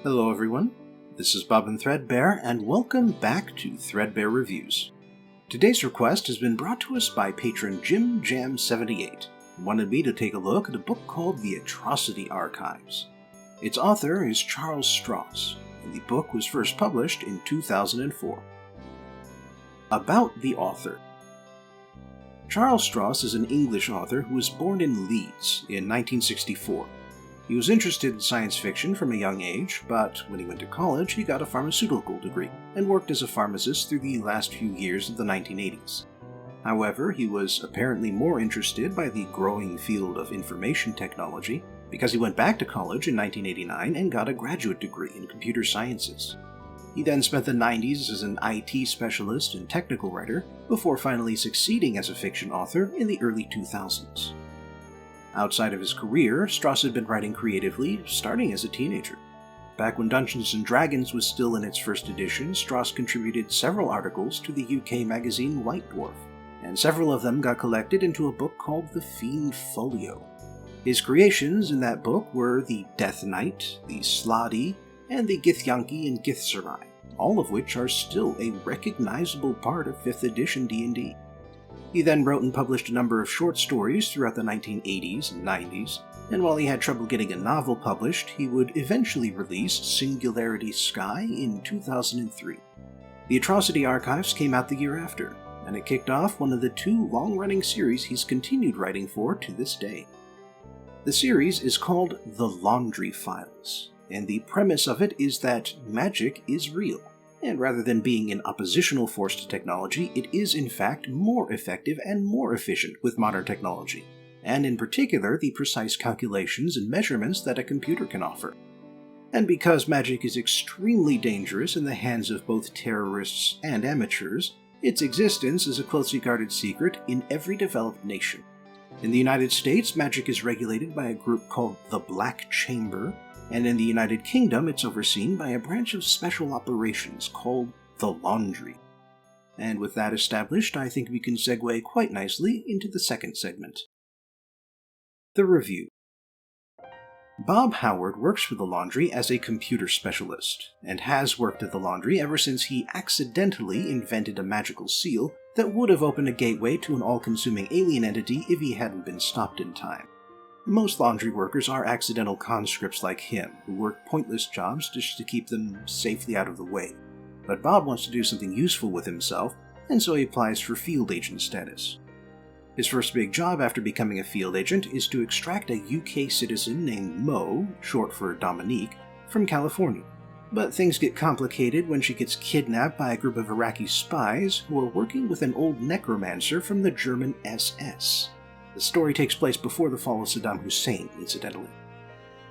Hello everyone, this is Bob and Threadbare, and welcome back to Threadbare Reviews. Today's request has been brought to us by patron JimJam78, who wanted me to take a look at a book called The Atrocity Archives. Its author is Charles Stross, and the book was first published in 2004. About the author. Charles Stross is an English author who was born in Leeds in 1964. He was interested in science fiction from a young age, but when he went to college, he got a pharmaceutical degree and worked as a pharmacist through the last few years of the 1980s. However, he was apparently more interested by the growing field of information technology because he went back to college in 1989 and got a graduate degree in computer sciences. He then spent the 90s as an IT specialist and technical writer before finally succeeding as a fiction author in the early 2000s. Outside of his career, Stross had been writing creatively starting as a teenager. Back when Dungeons & Dragons was still in its first edition, Stross contributed several articles to the UK magazine White Dwarf, and several of them got collected into a book called The Fiend Folio. His creations in that book were the Death Knight, the Sloddy, and the Githyanki and Githzerai, all of which are still a recognizable part of 5th edition D&D. He then wrote and published a number of short stories throughout the 1980s and 90s, and while he had trouble getting a novel published, he would eventually release Singularity Sky in 2003. The Atrocity Archives came out the year after, and it kicked off one of the 2 long-running series he's continued writing for to this day. The series is called The Laundry Files, and the premise of it is that magic is real. And rather than being an oppositional force to technology, it is in fact more effective and more efficient with modern technology, and in particular the precise calculations and measurements that a computer can offer. And because magic is extremely dangerous in the hands of both terrorists and amateurs, its existence is a closely guarded secret in every developed nation. In the United States, magic is regulated by a group called the Black Chamber, and in the United Kingdom it's overseen by a branch of special operations called the Laundry. And with that established, I think we can segue quite nicely into the second segment. The review. Bob Howard works for the Laundry as a computer specialist, and has worked at the Laundry ever since he accidentally invented a magical seal that would have opened a gateway to an all-consuming alien entity if he hadn't been stopped in time. Most laundry workers are accidental conscripts like him, who work pointless jobs just to keep them safely out of the way. But Bob wants to do something useful with himself, and so he applies for field agent status. His first big job after becoming a field agent is to extract a UK citizen named Mo, short for Dominique, from California. But things get complicated when she gets kidnapped by a group of Iraqi spies who are working with an old necromancer from the German SS. The story takes place before the fall of Saddam Hussein, incidentally.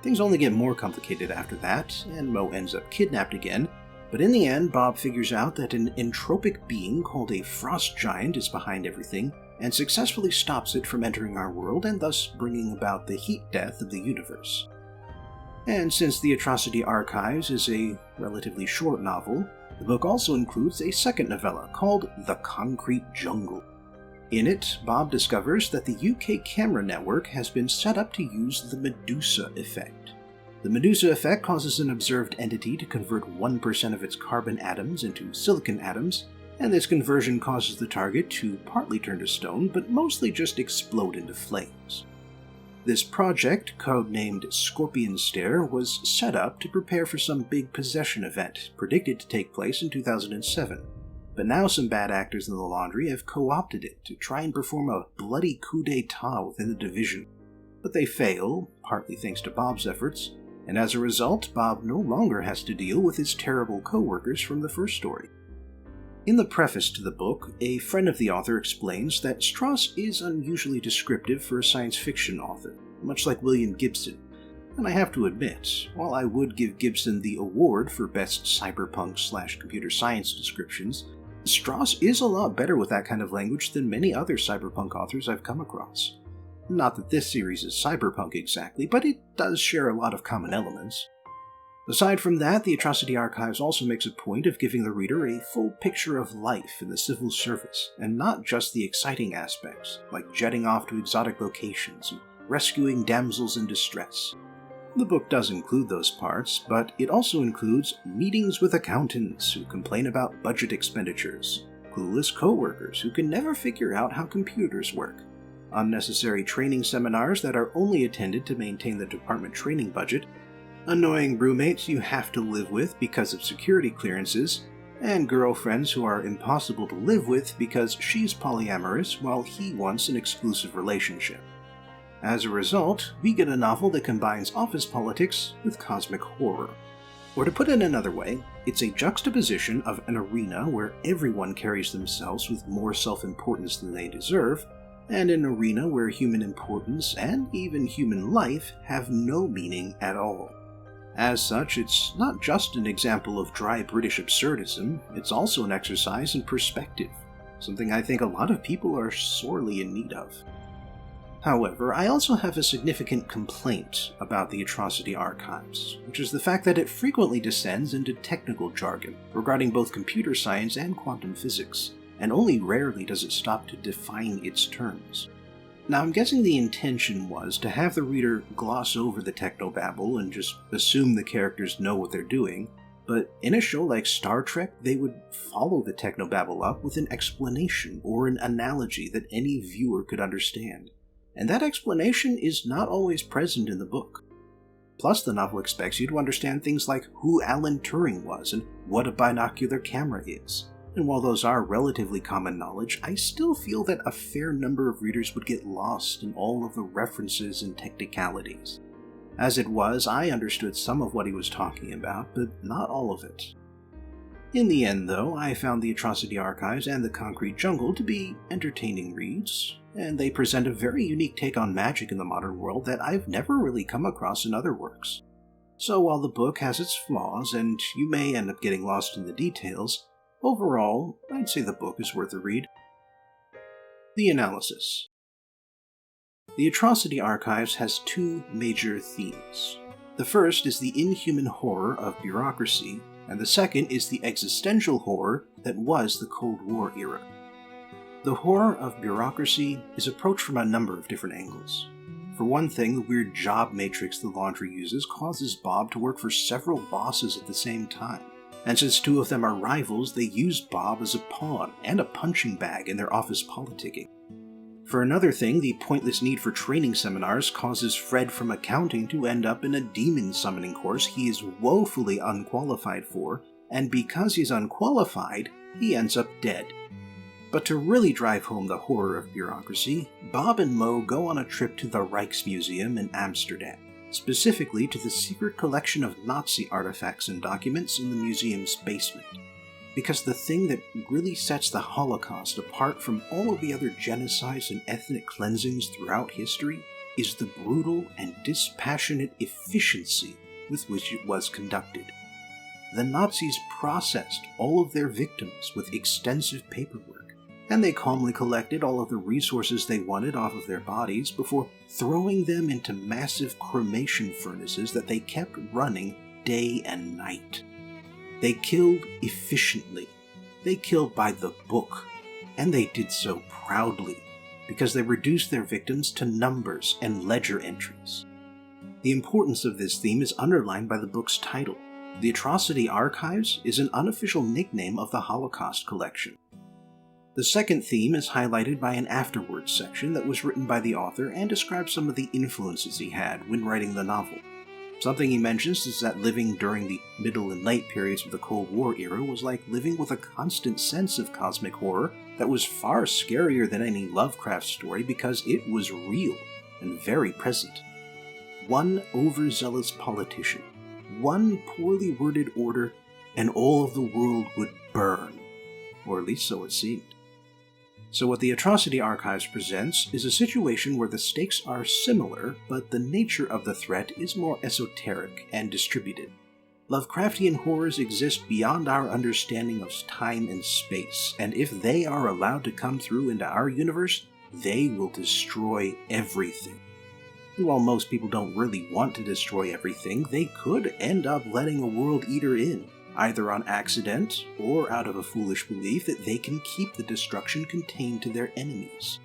Things only get more complicated after that, and Mo ends up kidnapped again, but in the end, Bob figures out that an entropic being called a frost giant is behind everything, and successfully stops it from entering our world and thus bringing about the heat death of the universe. And since the Atrocity Archives is a relatively short novel, the book also includes a second novella called The Concrete Jungle. In it, Bob discovers that the UK camera network has been set up to use the Medusa effect. The Medusa effect causes an observed entity to convert 1% of its carbon atoms into silicon atoms, and this conversion causes the target to partly turn to stone, but mostly just explode into flames. This project, codenamed Scorpion Stare, was set up to prepare for some big possession event, predicted to take place in 2007. But now some bad actors in the Laundry have co-opted it to try and perform a bloody coup d'etat within the division. But they fail, partly thanks to Bob's efforts, and as a result, Bob no longer has to deal with his terrible co-workers from the first story. In the preface to the book, a friend of the author explains that Stross is unusually descriptive for a science fiction author, much like William Gibson. And I have to admit, while I would give Gibson the award for best cyberpunk/computer science descriptions, Stross is a lot better with that kind of language than many other cyberpunk authors I've come across. Not that this series is cyberpunk exactly, but it does share a lot of common elements. Aside from that, the Atrocity Archives also makes a point of giving the reader a full picture of life in the civil service, and not just the exciting aspects, like jetting off to exotic locations and rescuing damsels in distress. The book does include those parts, but it also includes meetings with accountants who complain about budget expenditures, clueless coworkers who can never figure out how computers work, unnecessary training seminars that are only attended to maintain the department training budget, annoying roommates you have to live with because of security clearances, and girlfriends who are impossible to live with because she's polyamorous while he wants an exclusive relationship. As a result, we get a novel that combines office politics with cosmic horror. Or to put it another way, it's a juxtaposition of an arena where everyone carries themselves with more self-importance than they deserve, and an arena where human importance and even human life have no meaning at all. As such, it's not just an example of dry British absurdism, it's also an exercise in perspective, something I think a lot of people are sorely in need of. However, I also have a significant complaint about the Atrocity archives, which is the fact that it frequently descends into technical jargon regarding both computer science and quantum physics, and only rarely does it stop to define its terms. Now, I'm guessing the intention was to have the reader gloss over the technobabble and just assume the characters know what they're doing, but in a show like Star Trek, they would follow the technobabble up with an explanation or an analogy that any viewer could understand. And that explanation is not always present in the book. Plus, the novel expects you to understand things like who Alan Turing was and what a binocular camera is. And while those are relatively common knowledge, I still feel that a fair number of readers would get lost in all of the references and technicalities. As it was, I understood some of what he was talking about, but not all of it. In the end, though, I found the Atrocity Archives and the Concrete Jungle to be entertaining reads, and they present a very unique take on magic in the modern world that I've never really come across in other works. So while the book has its flaws, and you may end up getting lost in the details, overall, I'd say the book is worth a read. The analysis. The Atrocity Archives has two major themes. The first is the inhuman horror of bureaucracy, and the second is the existential horror that was the Cold War era. The horror of bureaucracy is approached from a number of different angles. For one thing, the weird job matrix the Laundry uses causes Bob to work for several bosses at the same time, and since two of them are rivals, they use Bob as a pawn and a punching bag in their office politicking. For another thing, the pointless need for training seminars causes Fred from accounting to end up in a demon summoning course he is woefully unqualified for, and because he's unqualified, he ends up dead. But to really drive home the horror of bureaucracy, Bob and Mo go on a trip to the Rijksmuseum in Amsterdam, specifically to the secret collection of Nazi artifacts and documents in the museum's basement. Because the thing that really sets the Holocaust apart from all of the other genocides and ethnic cleansings throughout history is the brutal and dispassionate efficiency with which it was conducted. The Nazis processed all of their victims with extensive paperwork, and they calmly collected all of the resources they wanted off of their bodies before throwing them into massive cremation furnaces that they kept running day and night. They killed efficiently. They killed by the book, and they did so proudly, because they reduced their victims to numbers and ledger entries. The importance of this theme is underlined by the book's title. The Atrocity Archives is an unofficial nickname of the Holocaust collection. The second theme is highlighted by an afterwards section that was written by the author and describes some of the influences he had when writing the novel. Something he mentions is that living during the middle and late periods of the Cold War era was like living with a constant sense of cosmic horror that was far scarier than any Lovecraft story because it was real and very present. One overzealous politician, one poorly worded order, and all of the world would burn. Or at least so it seemed. So what the Atrocity Archives presents is a situation where the stakes are similar, but the nature of the threat is more esoteric and distributed. Lovecraftian horrors exist beyond our understanding of time and space, and if they are allowed to come through into our universe, they will destroy everything. And while most people don't really want to destroy everything, they could end up letting a world eater in, either on accident or out of a foolish belief that they can keep the destruction contained to their enemies.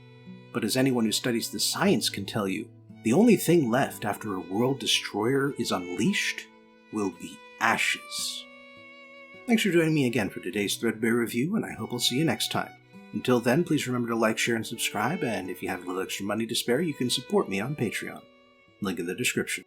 But as anyone who studies the science can tell you, The only thing left after a world destroyer is unleashed will be ashes. Thanks for joining me again for today's Threadbare review, and I hope I'll see you next time. Until then, please remember to like, share, and subscribe, and if you have a little extra money to spare, you can support me on Patreon. Link in the description.